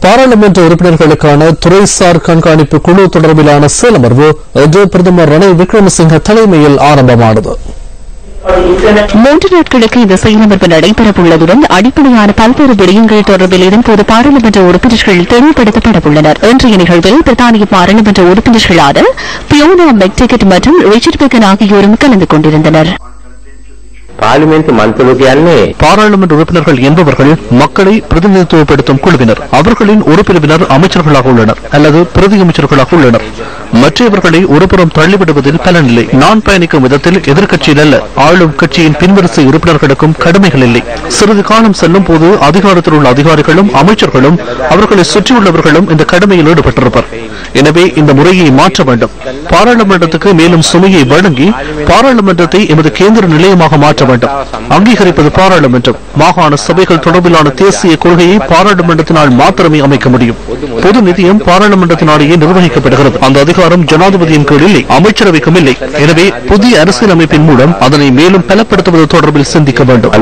பாராளுமன்ற உறுப்பினர்களுக்கான துறைசார் கண்காணிப்பு குழு தொடர்பிலான செயலமர்வு இன்று பிரதமர் ரணில் விக்ரமசிங்க தலைமையில் ஆரம்பமானது. 3 நாட்களுக்கு இந்த செயலமர்வு நடைபெறவுள்ளதுடன் அடிப்படையான பல்வேறு விடயங்கள் தொடர்பில் இதன்போது பாராளுமன்ற உறுப்பினர்கள் தெளிவுபடுத்தப்பட உள்ளனர். இன்றைய நிகழ்வில் பிரதானிய பாராளுமன்ற உறுப்பினர்களான பியோனா மெக்டிகட் மற்றும் ரிச்சர்ட் பெக்கன் ஆகியோரும் கலந்து கொண்டிருந்தனர். பாராளுமன்ற உறுப்பினர்கள் என்பவர்கள் மக்களை பிரதிநிதித்துவப்படுத்தும் குழுவினர். அவர்களின் ஒரு பிரிவினர் அமைச்சர்களாக உள்ளனர் அல்லது பிரதி அமைச்சர்களாக உள்ளனர். மற்றவர்களை ஒருபுறம் தள்ளிவிடுவதில் பலனில்லை. நான் பயணிக்கும் விதத்தில் எதிர்க்கட்சியில் அல்ல, ஆளும் கட்சியின் பின்வரிசை உறுப்பினர்களுக்கும் கடமைகள் இல்லை. சிறிது காலம் செல்லும் போது அதிகாரத்தில் உள்ள அதிகாரிகளும் அமைச்சர்களும் அவர்களை சுற்றியுள்ளவர்களும் இந்த கடமையில் ஈடுபட்டிருப்பர். எனவே இந்த முறையை மாற்ற வேண்டும். பாராளுமன்றத்துக்கு மேலும் சுமையை வழங்கி பாராளுமன்றத்தை எமது கேந்திர நிலையமாக மாற்ற வேண்டும். அங்கீகரிப்பது பாராளுமன்றம். மாகாண சபைகள் தொடர்பிலான தேசிய கொள்கையை பாராளுமன்றத்தினால் மாத்திரமே அமைக்க முடியும். பொது நிதியம் பாராளுமன்றத்தினாலேயே நிர்வகிக்கப்படுகிறது. அந்த அதிகாரம் ஜனாதிபதியின் கீழ் இல்லை, அமைச்சரவைக்கும் இல்லை. எனவே புதிய அரசியல் அமைப்பின் மூலம் அதனை மேலும் பலப்படுத்துவது தொடர்பில் சிந்திக்க வேண்டும்.